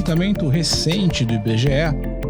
levantamento recente do IBGE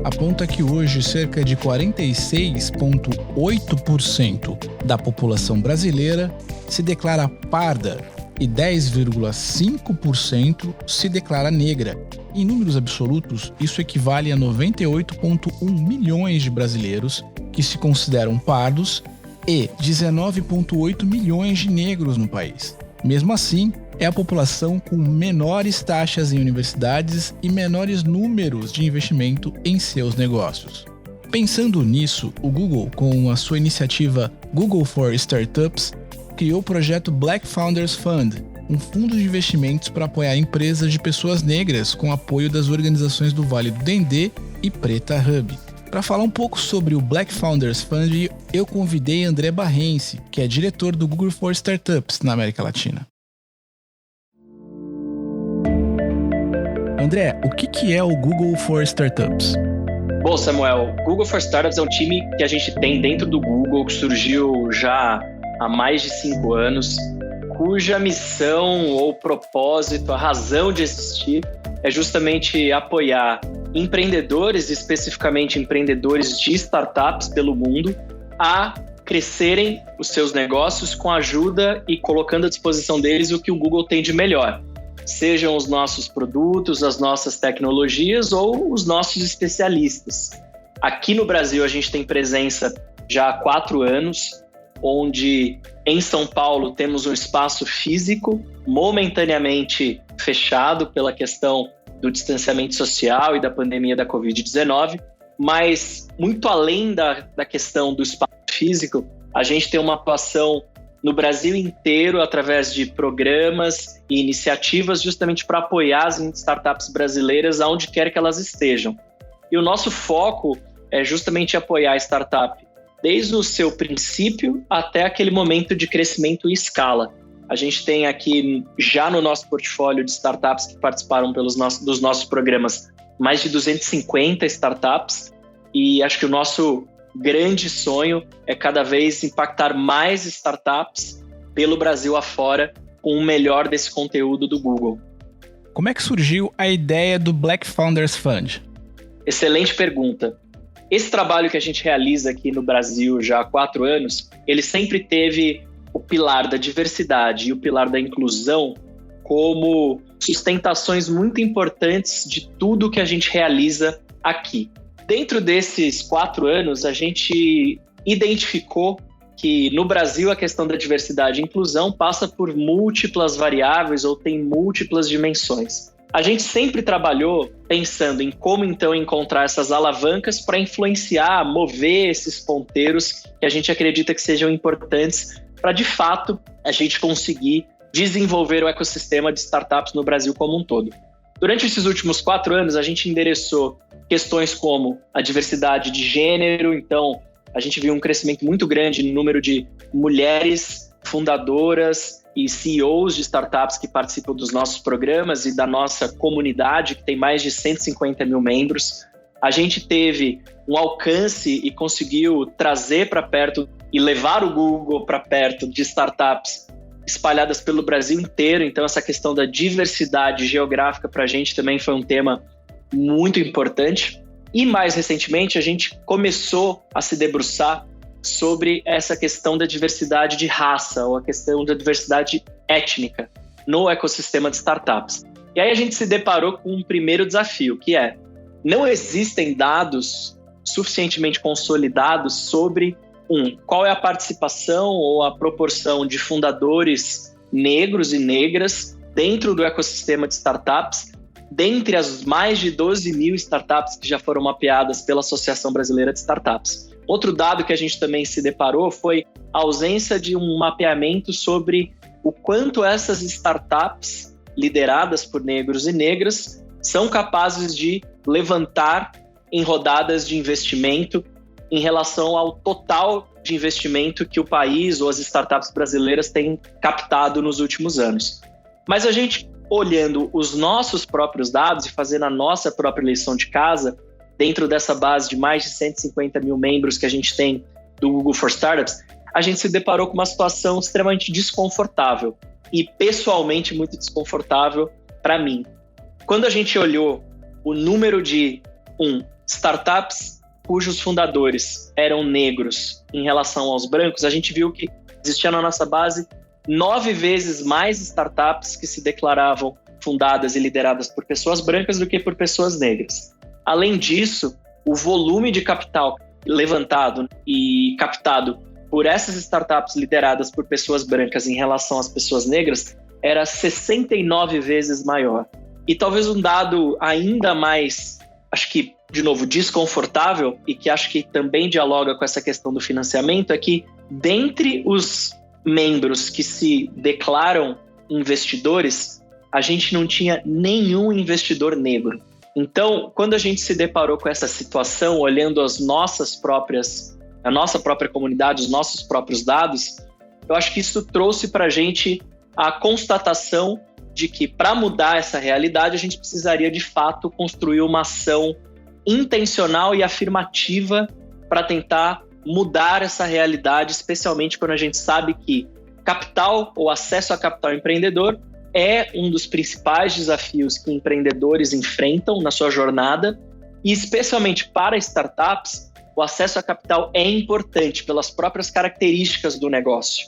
aponta que hoje cerca de 46,8% da população brasileira se declara parda e 10,5% se declara negra. Em números absolutos, isso equivale a 98,1 milhões de brasileiros que se consideram pardos e 19,8 milhões de negros no país. Mesmo assim, é a população com menores taxas em universidades e menores números de investimento em seus negócios. Pensando nisso, o Google, com a sua iniciativa Google for Startups, criou o projeto Black Founders Fund, um fundo de investimentos para apoiar empresas de pessoas negras com apoio das organizações do Vale do Dendê e Preta Hub. Para falar um pouco sobre o Black Founders Fund, eu convidei André Barrense, que é diretor do Google for Startups na América Latina. André, o que é o Google for Startups? Bom, Samuel, o Google for Startups é um time que a gente tem dentro do Google, que surgiu já há mais de 5 anos, cuja missão ou propósito, a razão de existir, é justamente apoiar empreendedores, especificamente empreendedores de startups pelo mundo, a crescerem os seus negócios com a ajuda e colocando à disposição deles o que o Google tem de melhor. Sejam os nossos produtos, as nossas tecnologias ou os nossos especialistas. Aqui no Brasil a gente tem presença já há 4 anos, onde em São Paulo temos um espaço físico momentaneamente fechado pela questão do distanciamento social e da pandemia da Covid-19, mas muito além da questão do espaço físico, a gente tem uma atuação no Brasil inteiro através de programas e iniciativas justamente para apoiar as startups brasileiras aonde quer que elas estejam. E o nosso foco é justamente apoiar a startup desde o seu princípio até aquele momento de crescimento e escala. A gente tem aqui, já no nosso portfólio de startups que participaram dos nossos programas, mais de 250 startups, e acho que o nosso grande sonho é cada vez impactar mais startups pelo Brasil afora com o melhor desse conteúdo do Google. Como é que surgiu a ideia do Black Founders Fund? Excelente pergunta. Esse trabalho que a gente realiza aqui no Brasil já há 4 anos, ele sempre teve o pilar da diversidade e o pilar da inclusão como sustentações muito importantes de tudo que a gente realiza aqui. Dentro desses 4 anos, a gente identificou que no Brasil a questão da diversidade e inclusão passa por múltiplas variáveis ou tem múltiplas dimensões. A gente sempre trabalhou pensando em como então encontrar essas alavancas para influenciar, mover esses ponteiros que a gente acredita que sejam importantes para, de fato, a gente conseguir desenvolver o ecossistema de startups no Brasil como um todo. Durante esses últimos 4 anos, a gente endereçou questões como a diversidade de gênero, então a gente viu um crescimento muito grande no número de mulheres fundadoras e CEOs de startups que participam dos nossos programas e da nossa comunidade, que tem mais de 150 mil membros. A gente teve um alcance e conseguiu trazer para perto e levar o Google para perto de startups espalhadas pelo Brasil inteiro. Então, essa questão da diversidade geográfica para a gente também foi um tema muito importante. E, mais recentemente, a gente começou a se debruçar sobre essa questão da diversidade de raça ou a questão da diversidade étnica no ecossistema de startups. E aí a gente se deparou com um primeiro desafio, que é: não existem dados suficientemente consolidados sobre qual é a participação ou a proporção de fundadores negros e negras dentro do ecossistema de startups, dentre as mais de 12 mil startups que já foram mapeadas pela Associação Brasileira de Startups. Outro dado que a gente também se deparou foi a ausência de um mapeamento sobre o quanto essas startups lideradas por negros e negras são capazes de levantar em rodadas de investimento em relação ao total de investimento que o país ou as startups brasileiras têm captado nos últimos anos. Mas a gente, olhando os nossos próprios dados e fazendo a nossa própria lição de casa, dentro dessa base de mais de 150 mil membros que a gente tem do Google for Startups, a gente se deparou com uma situação extremamente desconfortável e pessoalmente muito desconfortável para mim. Quando a gente olhou o número de startups cujos fundadores eram negros em relação aos brancos, a gente viu que existia na nossa base 9 vezes mais startups que se declaravam fundadas e lideradas por pessoas brancas do que por pessoas negras. Além disso, o volume de capital levantado e captado por essas startups lideradas por pessoas brancas em relação às pessoas negras era 69 vezes maior. E talvez um dado ainda mais, acho que, de novo, desconfortável e que acho que também dialoga com essa questão do financiamento é que, dentre os membros que se declaram investidores, a gente não tinha nenhum investidor negro. Então, quando a gente se deparou com essa situação, olhando a nossa própria comunidade, os nossos próprios dados, eu acho que isso trouxe para a gente a constatação de que, para mudar essa realidade, a gente precisaria, de fato, construir uma ação intencional e afirmativa para tentar mudar essa realidade, especialmente quando a gente sabe que capital ou acesso a capital empreendedor é um dos principais desafios que empreendedores enfrentam na sua jornada e, especialmente para startups, o acesso a capital é importante pelas próprias características do negócio.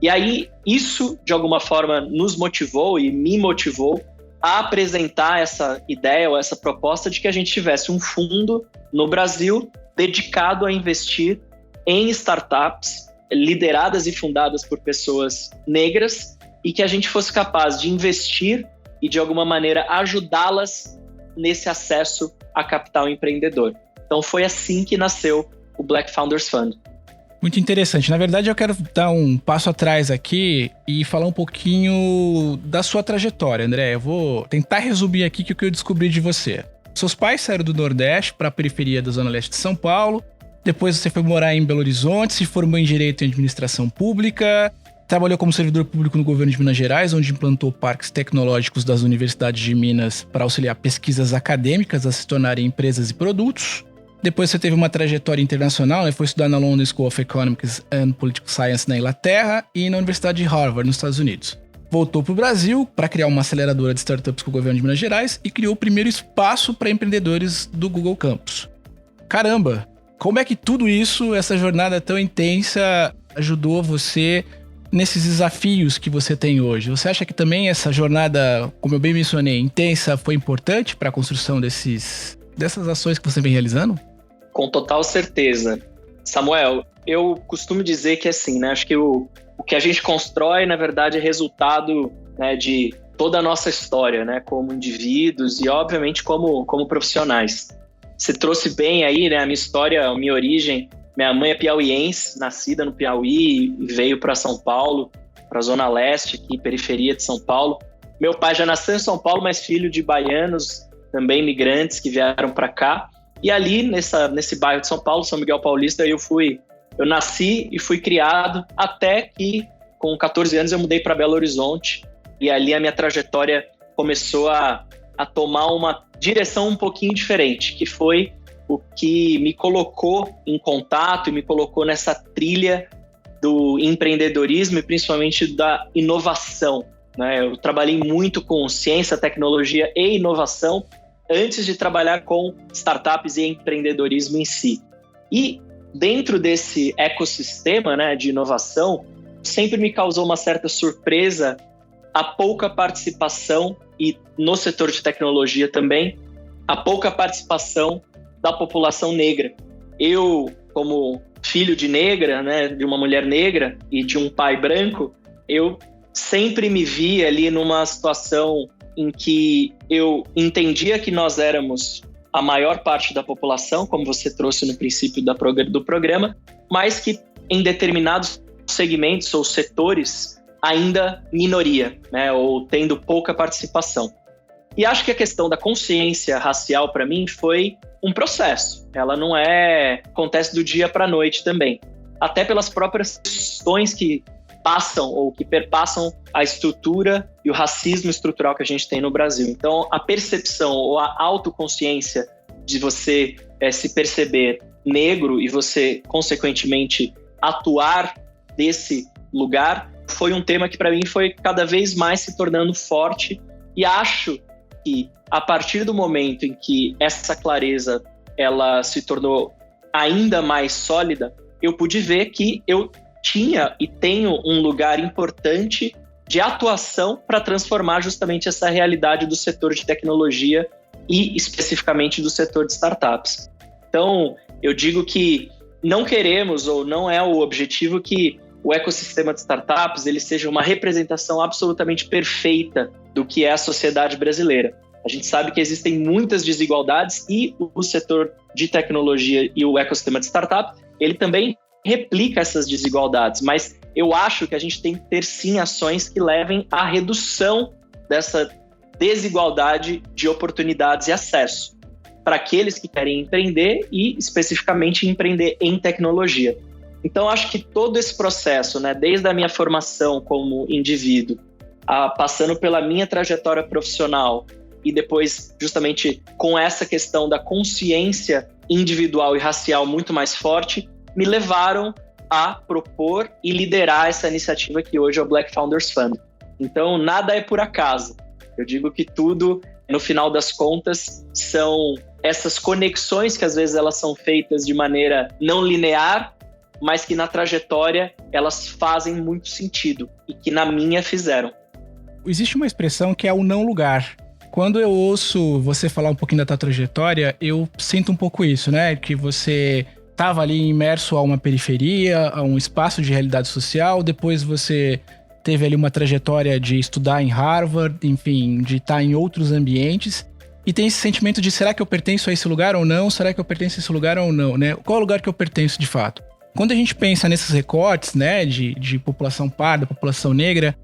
E aí, isso, de alguma forma, nos motivou e me motivou a apresentar essa ideia ou essa proposta de que a gente tivesse um fundo no Brasil dedicado a investir em startups lideradas e fundadas por pessoas negras e que a gente fosse capaz de investir e, de alguma maneira, ajudá-las nesse acesso a capital empreendedor. Então, foi assim que nasceu o Black Founders Fund. Muito interessante. Na verdade, eu quero dar um passo atrás aqui e falar um pouquinho da sua trajetória, André. Eu vou tentar resumir aqui o que eu descobri de você. Seus pais saíram do Nordeste para a periferia da Zona Leste de São Paulo. Depois você foi morar em Belo Horizonte, se formou em Direito e Administração Pública. Trabalhou como servidor público no governo de Minas Gerais, onde implantou parques tecnológicos das universidades de Minas para auxiliar pesquisas acadêmicas a se tornarem empresas e produtos. Depois você teve uma trajetória internacional, foi estudar na London School of Economics and Political Science na Inglaterra e na Universidade de Harvard, nos Estados Unidos. Voltou para o Brasil para criar uma aceleradora de startups com o governo de Minas Gerais e criou o primeiro espaço para empreendedores do Google Campus. Caramba, como é que tudo isso, essa jornada tão intensa, ajudou você nesses desafios que você tem hoje? Você acha que também essa jornada, como eu bem mencionei, intensa, foi importante para a construção dessas ações que você vem realizando? Com total certeza. Samuel, eu costumo dizer que assim, né? Acho que o que a gente constrói, na verdade, é resultado, né, de toda a nossa história, né? Como indivíduos e, obviamente, como profissionais. Você trouxe bem aí, né? A minha história, a minha origem. Minha mãe é piauiense, nascida no Piauí, e veio para São Paulo, para a Zona Leste, aqui, periferia de São Paulo. Meu pai já nasceu em São Paulo, mas filho de baianos, também imigrantes que vieram para cá. E ali, nesse bairro de São Paulo, São Miguel Paulista, eu nasci e fui criado até que, com 14 anos, eu mudei para Belo Horizonte. E ali a minha trajetória começou a tomar uma direção um pouquinho diferente, que foi o que me colocou em contato e me colocou nessa trilha do empreendedorismo e principalmente da inovação, né? Eu trabalhei muito com ciência, tecnologia e inovação antes de trabalhar com startups e empreendedorismo em si. E dentro desse ecossistema, né, de inovação, sempre me causou uma certa surpresa a pouca participação, e no setor de tecnologia também, a pouca participação da população negra. Eu, como filho de negra, né, de uma mulher negra e de um pai branco, eu sempre me vi ali numa situação em que eu entendia que nós éramos a maior parte da população, como você trouxe no princípio do programa, mas que em determinados segmentos ou setores ainda minoria, né, ou tendo pouca participação. E acho que a questão da consciência racial, para mim, foi um processo. Ela não acontece do dia para a noite também. Até pelas próprias questões que passam ou que perpassam a estrutura e o racismo estrutural que a gente tem no Brasil. Então, a percepção ou a autoconsciência de você se perceber negro e você, consequentemente, atuar desse lugar foi um tema que, para mim, foi cada vez mais se tornando forte. E acho que, a partir do momento em que essa clareza ela se tornou ainda mais sólida, eu pude ver que eu tinha e tenho um lugar importante de atuação para transformar justamente essa realidade do setor de tecnologia e especificamente do setor de startups. Então, eu digo que não queremos ou não é o objetivo que o ecossistema de startups ele seja uma representação absolutamente perfeita do que é a sociedade brasileira. A gente sabe que existem muitas desigualdades e o setor de tecnologia e o ecossistema de startup, ele também replica essas desigualdades, mas eu acho que a gente tem que ter sim ações que levem à redução dessa desigualdade de oportunidades e acesso para aqueles que querem empreender e especificamente empreender em tecnologia. Então, acho que todo esse processo, né, desde a minha formação como indivíduo, passando pela minha trajetória profissional e depois justamente com essa questão da consciência individual e racial muito mais forte, me levaram a propor e liderar essa iniciativa que hoje é o Black Founders Fund. Então, nada é por acaso. Eu digo que tudo, no final das contas, são essas conexões que às vezes elas são feitas de maneira não linear, mas que na trajetória elas fazem muito sentido e que na minha fizeram. Existe uma expressão que é o não lugar. Quando eu ouço você falar um pouquinho da tua trajetória, eu sinto um pouco isso, né? Que você estava ali imerso a uma periferia, a um espaço de realidade social, depois você teve ali uma trajetória de estudar em Harvard, enfim, de estar em outros ambientes, e tem esse sentimento de será que eu pertenço a esse lugar ou não? Será que eu pertenço a esse lugar ou não, né? Qual é o lugar que eu pertenço de fato? Quando a gente pensa nesses recortes, né, de população parda, população negra,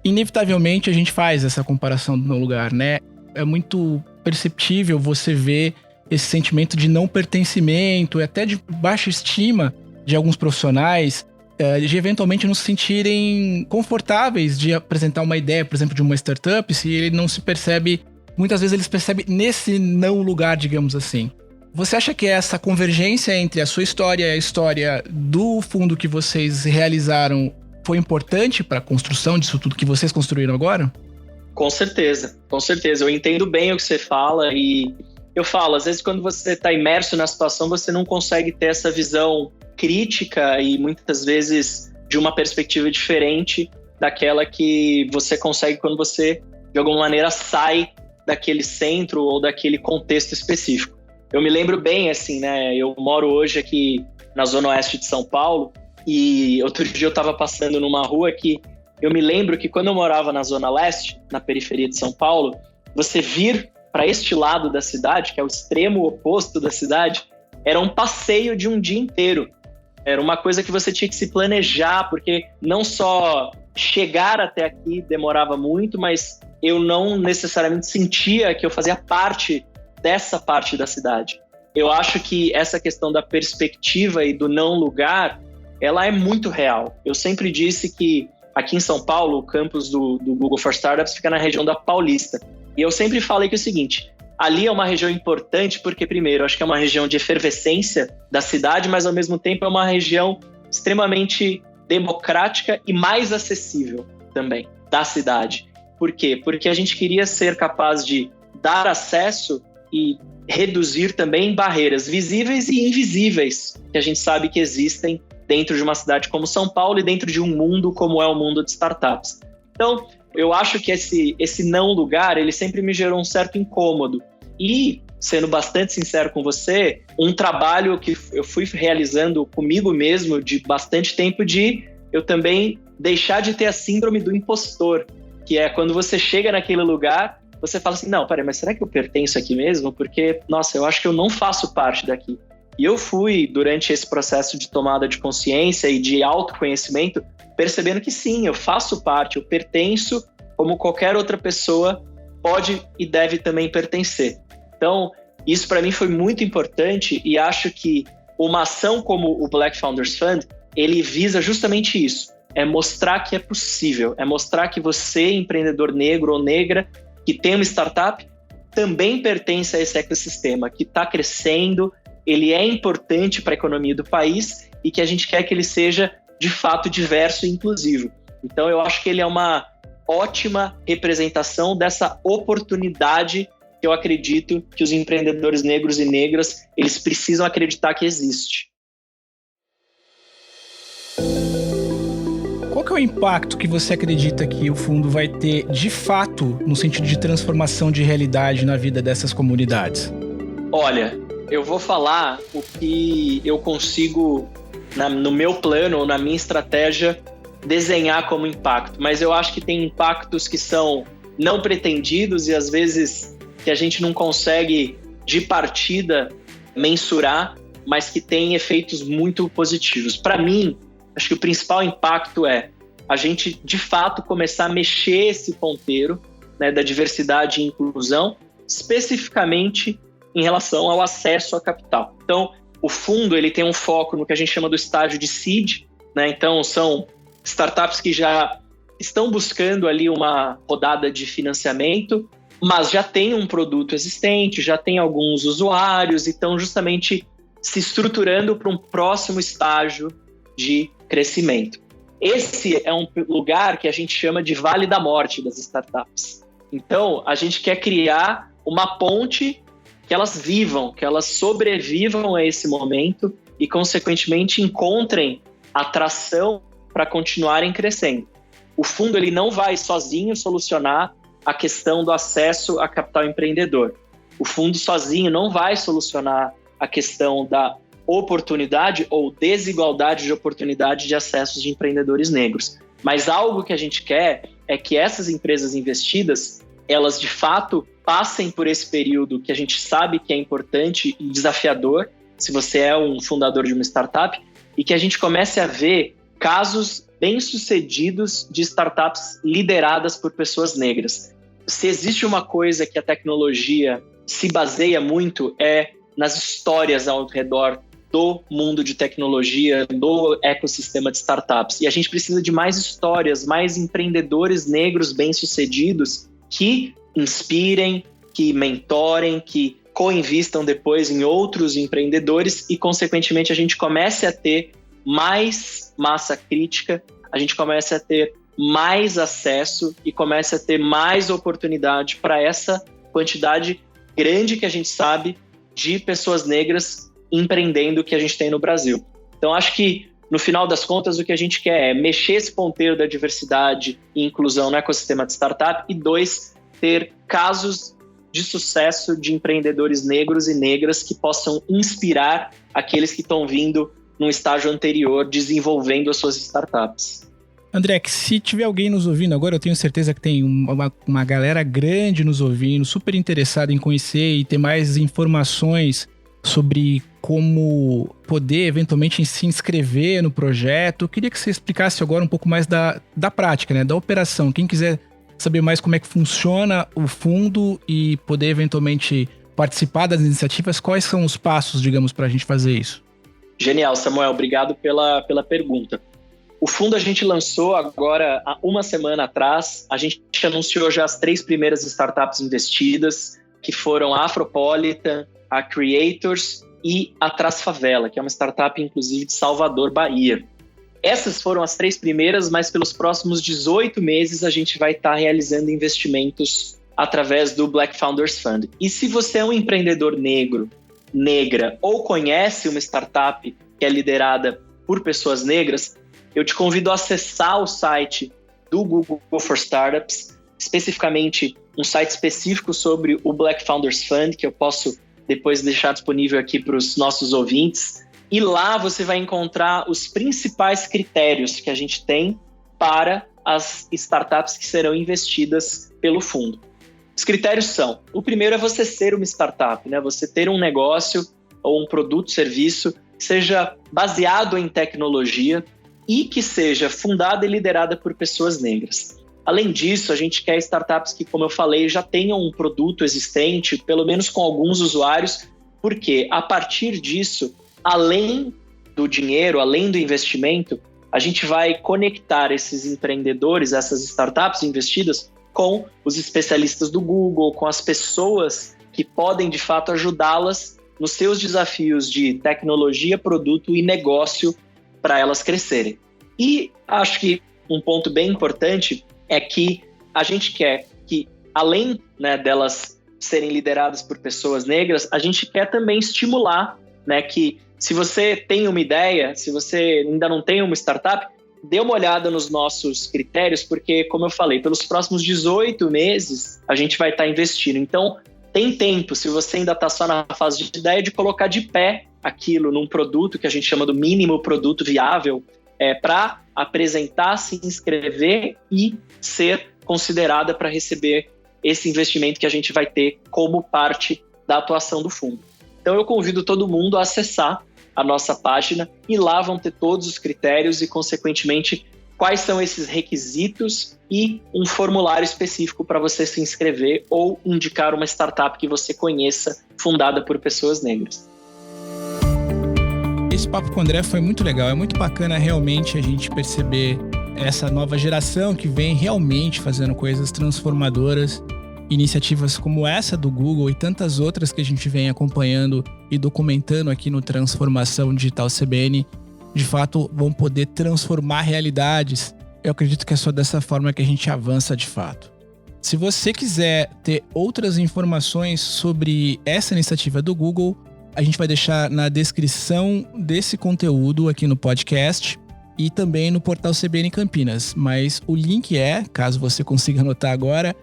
inevitavelmente a gente faz essa comparação do não lugar, né? É muito perceptível você ver esse sentimento de não pertencimento, até de baixa estima de alguns profissionais, de eventualmente não se sentirem confortáveis de apresentar uma ideia, por exemplo, de uma startup, se ele não se percebe, muitas vezes ele se percebe nesse não lugar, digamos assim. Você acha que essa convergência entre a sua história e a história do fundo que vocês realizaram foi importante para a construção disso tudo que vocês construíram agora? Com certeza, com certeza. Eu entendo bem o que você fala e eu falo, às vezes quando você está imerso na situação, você não consegue ter essa visão crítica e muitas vezes de uma perspectiva diferente daquela que você consegue quando você, de alguma maneira, sai daquele centro ou daquele contexto específico. Eu me lembro bem, assim, né? Eu moro hoje aqui na Zona Oeste de São Paulo e outro dia eu estava passando numa rua que eu me lembro que quando eu morava na Zona Leste, na periferia de São Paulo, você vir para este lado da cidade, que é o extremo oposto da cidade, era um passeio de um dia inteiro. Era uma coisa que você tinha que se planejar, porque não só chegar até aqui demorava muito, mas eu não necessariamente sentia que eu fazia parte dessa parte da cidade. Eu acho que essa questão da perspectiva e do não lugar, ela é muito real. Eu sempre disse que aqui em São Paulo, o campus do Google for Startups fica na região da Paulista. E eu sempre falei que é o seguinte, ali é uma região importante porque, primeiro, acho que é uma região de efervescência da cidade, mas ao mesmo tempo é uma região extremamente democrática e mais acessível também da cidade. Por quê? Porque a gente queria ser capaz de dar acesso e reduzir também barreiras visíveis e invisíveis que a gente sabe que existem dentro de uma cidade como São Paulo e dentro de um mundo como é o mundo de startups. Então, eu acho que esse não lugar, ele sempre me gerou um certo incômodo. E, sendo bastante sincero com você, um trabalho que eu fui realizando comigo mesmo de bastante tempo de eu também deixar de ter a síndrome do impostor, que é quando você chega naquele lugar, você fala assim, não, peraí, mas será que eu pertenço aqui mesmo? Porque, nossa, eu acho que eu não faço parte daqui. E eu fui, durante esse processo de tomada de consciência e de autoconhecimento, percebendo que sim, eu faço parte, eu pertenço como qualquer outra pessoa pode e deve também pertencer. Então, isso para mim foi muito importante e acho que uma ação como o Black Founders Fund, ele visa justamente isso, é mostrar que é possível, é mostrar que você, empreendedor negro ou negra, que tem uma startup, também pertence a esse ecossistema, que está crescendo, ele é importante para a economia do país e que a gente quer que ele seja, de fato, diverso e inclusivo. Então, eu acho que ele é uma ótima representação dessa oportunidade que eu acredito que os empreendedores negros e negras, eles precisam acreditar que existe. Qual que é o impacto que você acredita que o fundo vai ter, de fato, no sentido de transformação de realidade na vida dessas comunidades? Olha, eu vou falar o que eu consigo, no meu plano ou na minha estratégia, desenhar como impacto. Mas eu acho que tem impactos que são não pretendidos e, às vezes, que a gente não consegue, de partida, mensurar, mas que têm efeitos muito positivos. Para mim, acho que o principal impacto é a gente, de fato, começar a mexer esse ponteiro, né, da diversidade e inclusão, especificamente em relação ao acesso a capital. Então, o fundo ele tem um foco no que a gente chama do estágio de seed, né? Então, são startups que já estão buscando ali uma rodada de financiamento, mas já tem um produto existente, já tem alguns usuários e estão justamente se estruturando para um próximo estágio de crescimento. Esse é um lugar que a gente chama de Vale da Morte das startups. Então, a gente quer criar uma ponte que elas vivam, que elas sobrevivam a esse momento e, consequentemente, encontrem atração para continuarem crescendo. O fundo ele não vai sozinho solucionar a questão do acesso a capital empreendedor. O fundo sozinho não vai solucionar a questão da oportunidade ou desigualdade de oportunidade de acessos de empreendedores negros. Mas algo que a gente quer é que essas empresas investidas, elas de fato passem por esse período que a gente sabe que é importante e desafiador, se você é um fundador de uma startup, e que a gente comece a ver casos bem-sucedidos de startups lideradas por pessoas negras. Se existe uma coisa que a tecnologia se baseia muito é nas histórias ao redor do mundo de tecnologia, do ecossistema de startups. E a gente precisa de mais histórias, mais empreendedores negros bem-sucedidos que inspirem, que mentorem, que co-invistam depois em outros empreendedores e, consequentemente, a gente comece a ter mais massa crítica, a gente comece a ter mais acesso e comece a ter mais oportunidade para essa quantidade grande que a gente sabe de pessoas negras empreendendo que a gente tem no Brasil. Então, acho que, no final das contas, o que a gente quer é mexer esse ponteiro da diversidade e inclusão no ecossistema de startup e, 2, ter casos de sucesso de empreendedores negros e negras que possam inspirar aqueles que estão vindo num estágio anterior desenvolvendo as suas startups. André, se tiver alguém nos ouvindo agora, eu tenho certeza que tem uma galera grande nos ouvindo, super interessada em conhecer e ter mais informações sobre como poder eventualmente se inscrever no projeto. Eu queria que você explicasse agora um pouco mais da prática, né, da operação. Quem quiser saber mais como é que funciona o fundo e poder eventualmente participar das iniciativas, quais são os passos, digamos, para a gente fazer isso? Genial, Samuel. Obrigado pela pergunta. O fundo a gente lançou agora há uma semana atrás. A gente anunciou já as 3 primeiras startups investidas, que foram a Afropolitan, a Creators e a Traz Favela, que é uma startup, inclusive, de Salvador, Bahia. Essas foram as 3 primeiras, mas pelos próximos 18 meses a gente vai estar realizando investimentos através do Black Founders Fund. E se você é um empreendedor negro, negra, ou conhece uma startup que é liderada por pessoas negras, eu te convido a acessar o site do Google for Startups, especificamente um site específico sobre o Black Founders Fund, que eu posso depois deixar disponível aqui para os nossos ouvintes. E lá você vai encontrar os principais critérios que a gente tem para as startups que serão investidas pelo fundo. Os critérios são: o primeiro é você ser uma startup, né? Você ter um negócio ou um produto, serviço que seja baseado em tecnologia e que seja fundada e liderada por pessoas negras. Além disso, a gente quer startups que, como eu falei, já tenham um produto existente, pelo menos com alguns usuários, porque a partir disso, além do dinheiro, além do investimento, a gente vai conectar esses empreendedores, essas startups investidas, com os especialistas do Google, com as pessoas que podem, de fato, ajudá-las nos seus desafios de tecnologia, produto e negócio para elas crescerem. E acho que um ponto bem importante é que a gente quer que, além, né, delas serem lideradas por pessoas negras, a gente quer também estimular, né, que se você tem uma ideia, se você ainda não tem uma startup, dê uma olhada nos nossos critérios, porque, como eu falei, pelos próximos 18 meses a gente vai estar investindo. Então, tem tempo, se você ainda está só na fase de ideia, de colocar de pé aquilo num produto que a gente chama do mínimo produto viável, para apresentar, se inscrever e ser considerada para receber esse investimento que a gente vai ter como parte da atuação do fundo. Então eu convido todo mundo a acessar a nossa página e lá vão ter todos os critérios e, consequentemente, quais são esses requisitos e um formulário específico para você se inscrever ou indicar uma startup que você conheça fundada por pessoas negras. Esse papo com o André foi muito legal, é muito bacana realmente a gente perceber essa nova geração que vem realmente fazendo coisas transformadoras, iniciativas como essa do Google e tantas outras que a gente vem acompanhando e documentando aqui no Transformação Digital CBN, de fato vão poder transformar realidades. Eu acredito que é só dessa forma que a gente avança de fato. Se você quiser ter outras informações sobre essa iniciativa do Google, a gente vai deixar na descrição desse conteúdo aqui no podcast e também no portal CBN Campinas. Mas o link caso você consiga anotar agora,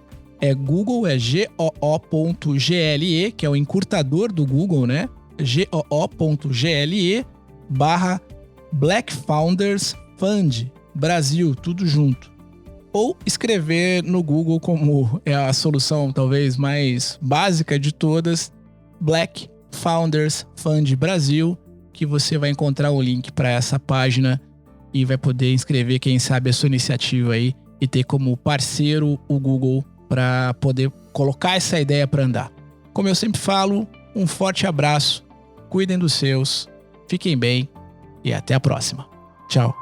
Google, goo.gle, que é o encurtador do Google, né? goo.gle/Black Founders Fund Brasil, tudo junto. Ou escrever no Google, como é a solução talvez mais básica de todas, Black Founders Fund Brasil, que você vai encontrar o link para essa página e vai poder inscrever, quem sabe, a sua iniciativa aí e ter como parceiro o Google para poder colocar essa ideia para andar. Como eu sempre falo, um forte abraço, cuidem dos seus, fiquem bem e até a próxima. Tchau.